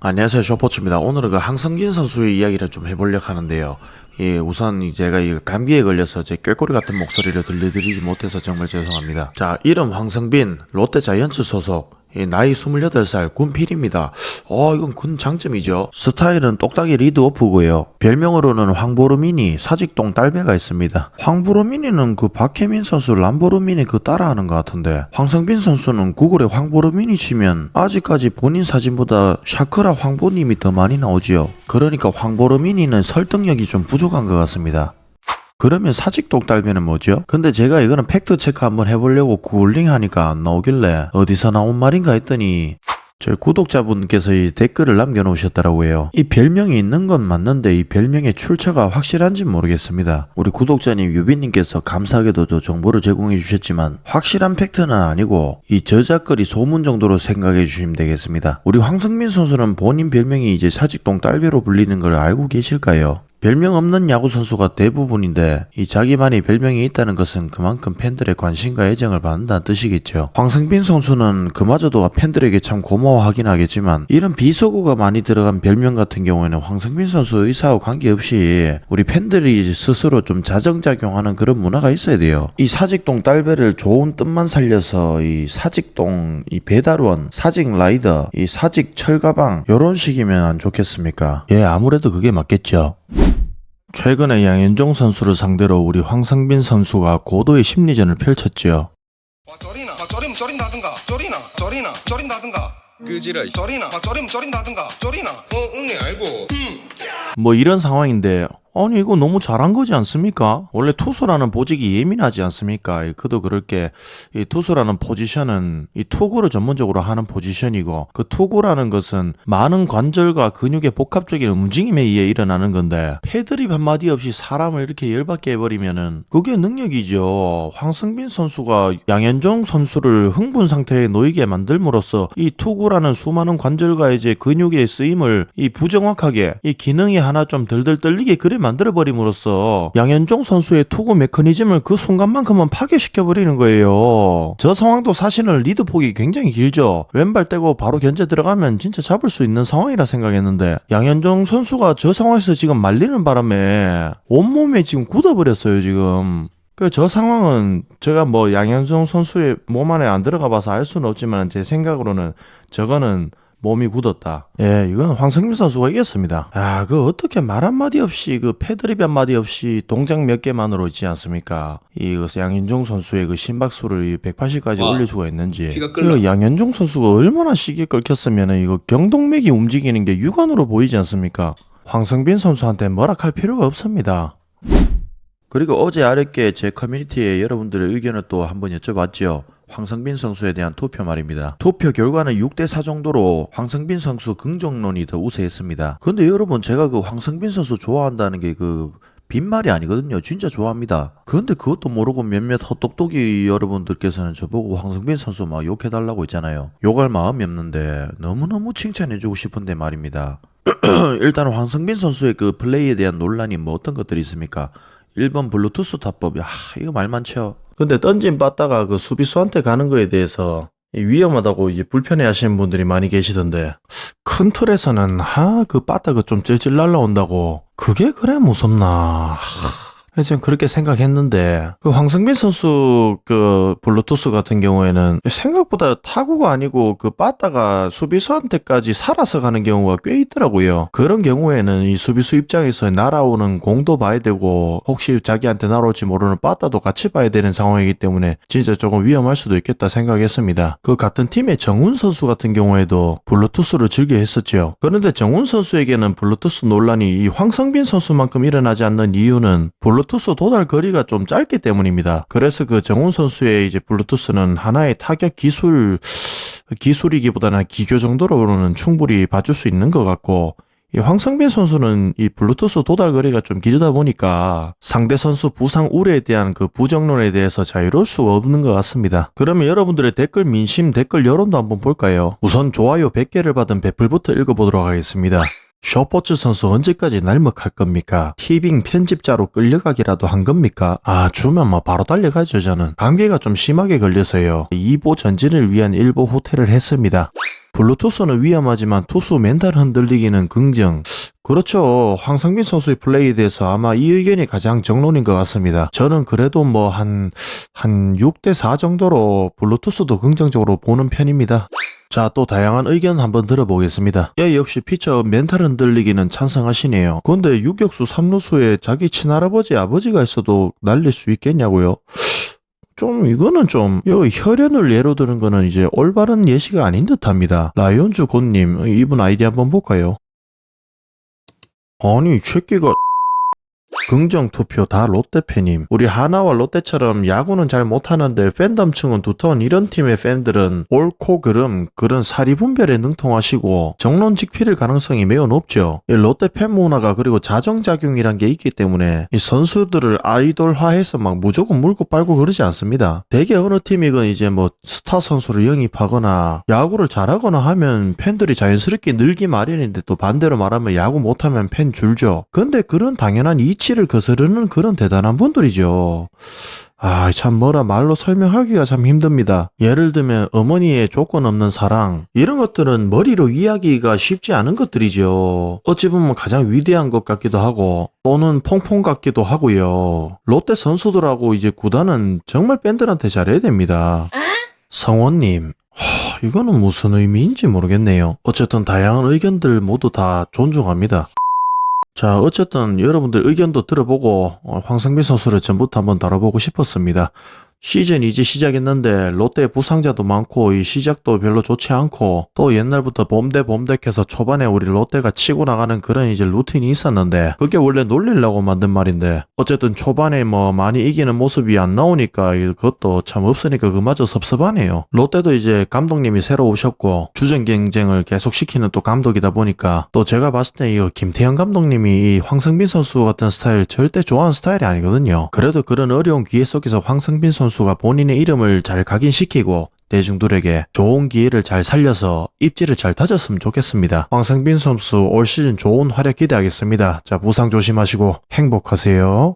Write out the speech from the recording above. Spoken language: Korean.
안녕하세요, 쇼포츠입니다. 오늘은 그 황성빈 선수의 이야기를 좀 해보려고 하는데요. 우선 제가 이 감기에 걸려서 제 꾀꼬리 같은 목소리를 들려드리지 못해서 정말 죄송합니다. 자, 이름 황성빈, 롯데 자이언츠 소속, 나이 28살 군필입니다. 이건 군 장점이죠. 스타일은 똑딱이 리드오프고요. 별명으로는 황보르미니, 사직동 딸배가 있습니다. 황보르미니는 그 박혜민 선수 람보르미니 그 따라하는 것 같은데, 황성빈 선수는 구글에 황보르미니 치면 아직까지 본인 사진보다 샤크라 황보님이 더 많이 나오지요. 그러니까 황보르미니는 설득력이 좀 부족한 것 같습니다. 그러면 사직동 딸배는 뭐죠? 근데 제가 이거는 팩트 체크 한번 해보려고 구글링 하니까 안 나오길래 어디서 나온 말인가 했더니 저희 구독자분께서 이 댓글을 남겨놓으셨더라고요. 이 별명이 있는 건 맞는데 이 별명의 출처가 확실한지 모르겠습니다. 우리 구독자님 유빈님께서 감사하게도 저 정보를 제공해 주셨지만 확실한 팩트는 아니고 이 저작거리 소문 정도로 생각해 주시면 되겠습니다. 우리 황성빈 선수는 본인 별명이 이제 사직동 딸배로 불리는 걸 알고 계실까요? 별명 없는 야구 선수가 대부분인데 이 자기만의 별명이 있다는 것은 그만큼 팬들의 관심과 애정을 받는다는 뜻이겠죠. 황성빈 선수는 그마저도 팬들에게 참 고마워하긴 하겠지만 이런 비속어가 많이 들어간 별명 같은 경우에는 황성빈 선수 의사와 관계없이 우리 팬들이 스스로 좀 자정작용하는 그런 문화가 있어야 돼요. 이 사직동 딸배를 좋은 뜻만 살려서 이 사직동 이 배달원, 사직 라이더, 이 사직 철가방 요런 식이면 안 좋겠습니까? 아무래도 그게 맞겠죠. 최근에 양현종 선수를 상대로 우리 황성빈 선수가 고도의 심리전을 펼쳤죠. 쫄인다든가 쫄인다든가 그지라 쫄인다든가 응이 알고 뭐 이런 상황인데 아니 이거 너무 잘한 거지 않습니까? 원래 투수라는 보직이 예민하지 않습니까? 그도 그렇게 이 투수라는 포지션은 이 투구를 전문적으로 하는 포지션이고 그 투구라는 것은 많은 관절과 근육의 복합적인 움직임에 의해 일어나는 건데 패드립 한마디 없이 사람을 이렇게 열받게 해버리면은 그게 능력이죠. 황성빈 선수가 양현종 선수를 흥분 상태에 놓이게 만들므로써 이 투구라는 수많은 관절과 이제 근육의 쓰임을 이 부정확하게 이 기능이 하나 좀 덜덜 떨리게 그래 만들어버림으로써 양현종 선수의 투구 메커니즘을 그 순간만큼은 파괴시켜버리는 거예요. 저 상황도 사실은 리드 폭이 굉장히 길죠. 왼발 떼고 바로 견제 들어가면 진짜 잡을 수 있는 상황이라 생각했는데 양현종 선수가 저 상황에서 지금 말리는 바람에 온몸에 지금 굳어버렸어요 지금. 저 상황은 제가 뭐 양현종 선수의 몸 안에 안 들어가 봐서 알 수는 없지만 제 생각으로는 저거는 몸이 굳었다. 이건 황성빈 선수가 이겼습니다. 그 어떻게 말 한마디 없이 그 패드립 한마디 없이 동작 몇 개만으로 있지 않습니까? 양현종 선수의 그 심박수를 180까지 올려주고 있는지. 양현종 선수가 얼마나 시기에 끓겼으면 이거 경동맥이 움직이는 게 육안으로 보이지 않습니까? 황성빈 선수한테 뭐라 할 필요가 없습니다. 그리고 어제 어렵게 제 커뮤니티에 여러분들의 의견을 또 한번 여쭤봤죠. 황성빈 선수에 대한 투표 말입니다. 투표 결과는 6대4 정도로 황성빈 선수 긍정론이 더 우세했습니다. 근데 여러분 제가 그 황성빈 선수 좋아한다는 게 그 빈말이 아니거든요. 진짜 좋아합니다. 그런데 그것도 모르고 몇몇 헛똑똑이 여러분들께서는 저보고 황성빈 선수 막 욕해달라고 있잖아요. 욕할 마음이 없는데 너무너무 칭찬해주고 싶은데 말입니다. 일단 황성빈 선수의 그 플레이에 대한 논란이 뭐 어떤 것들이 있습니까? 1번 블루투스 타법. 이거 말 많죠. 근데 던진 빠따가 그 수비수한테 가는 거에 대해서 위험하다고 이제 불편해 하시는 분들이 많이 계시던데 큰 틀에서는 그 빠따가 좀 찔찔 날라온다고 그게 그래 무섭나. 전 그렇게 생각했는데 그 황성빈 선수 그 블루투스 같은 경우에는 생각보다 타구가 아니고 그 빠따가 수비수한테까지 살아서 가는 경우가 꽤 있더라고요. 그런 경우에는 이 수비수 입장에서 날아오는 공도 봐야 되고 혹시 자기한테 날아올지 모르는 빠따도 같이 봐야 되는 상황이기 때문에 진짜 조금 위험할 수도 있겠다 생각했습니다. 그 같은 팀의 정훈 선수 같은 경우에도 블루투스를 즐겨 했었죠. 그런데 정훈 선수에게는 블루투스 논란이 이 황성빈 선수만큼 일어나지 않는 이유는 블루투스 도달 거리가 좀 짧기 때문입니다. 그래서 그 정훈 선수의 이제 블루투스는 하나의 타격 기술이기보다는 기교 정도로는 충분히 봐줄 수 있는 것 같고 이 황성빈 선수는 이 블루투스 도달 거리가 좀 길다 보니까 상대 선수 부상 우려에 대한 그 부정론에 대해서 자유로울 수가 없는 것 같습니다. 그러면 여러분들의 댓글 민심, 댓글 여론도 한번 볼까요? 우선 좋아요 100개를 받은 배플부터 읽어보도록 하겠습니다. 쇼포츠 선수 언제까지 날먹할 겁니까? 티빙 편집자로 끌려가기라도 한 겁니까? 주면 뭐 바로 달려가죠. 저는 감기가 좀 심하게 걸려서요 2보 전진을 위한 1보 후퇴를 했습니다. 블루투스는 위험하지만 투수 멘탈 흔들리기는 긍정. 그렇죠. 황성빈 선수의 플레이에 대해서 아마 이 의견이 가장 정론인 것 같습니다. 저는 그래도 뭐 한 6대4 정도로 블루투스도 긍정적으로 보는 편입니다. 자, 또 다양한 의견 한번 들어보겠습니다. 역시 피처 멘탈 흔들리기는 찬성하시네요. 근데 유격수 3루수에 자기 친할아버지 아버지가 있어도 날릴 수 있겠냐고요? 이거는 여기 혈연을 예로 드는 거는 이제 올바른 예시가 아닌 듯 합니다. 라이온즈 곤님, 이분 아이디 한번 볼까요? 아니, 이 새끼가. 긍정 투표 다 롯데팬임. 우리 하나와 롯데처럼 야구는 잘 못하는데 팬덤층은 두터운 이런 팀의 팬들은 옳고 그런 사리 분별에 능통하시고 정론직필일 가능성이 매우 높죠. 이 롯데 팬 문화가 그리고 자정작용이란 게 있기 때문에 이 선수들을 아이돌화해서 막 무조건 물고 빨고 그러지 않습니다. 대개 어느 팀이건 이제 뭐 스타 선수를 영입하거나 야구를 잘하거나 하면 팬들이 자연스럽게 늘기 마련인데, 또 반대로 말하면 야구 못하면 팬 줄죠. 근데 그런 당연한 이치를 거스르는 그런 대단한 분들이죠. 참 말로 설명하기가 참 힘듭니다. 예를 들면 어머니의 조건 없는 사랑, 이런 것들은 머리로 이해하기가 쉽지 않은 것들이죠. 어찌 보면 가장 위대한 것 같기도 하고 또는 퐁퐁 같기도 하고요. 롯데 선수들하고 이제 구단은 정말 팬들한테 잘해야 됩니다. 성원님, 이거는 무슨 의미인지 모르겠네요. 어쨌든 다양한 의견들 모두 다 존중합니다. 자, 어쨌든 여러분들 의견도 들어보고 황성빈 선수를 전부터 한번 다뤄보고 싶었습니다. 시즌 이제 시작했는데 롯데 부상자도 많고 이 시작도 별로 좋지 않고, 또 옛날부터 봄대해서 초반에 우리 롯데가 치고 나가는 그런 이제 루틴이 있었는데, 그게 원래 놀리려고 만든 말인데, 어쨌든 초반에 뭐 많이 이기는 모습이 안 나오니까 그것도 참 없으니까 그마저 섭섭하네요. 롯데도 이제 감독님이 새로 오셨고 주전 경쟁을 계속 시키는 또 감독이다 보니까, 또 제가 봤을 때 이 김태형 감독님이 이 황성빈 선수 같은 스타일 절대 좋아하는 스타일이 아니거든요. 그래도 그런 어려운 기회 속에서 황성빈 선수가 본인의 이름을 잘 각인시키고 대중들에게 좋은 기회를 잘 살려서 입지를 잘 다졌으면 좋겠습니다. 황성빈 선수 올 시즌 좋은 활약 기대하겠습니다. 자, 부상 조심하시고 행복하세요.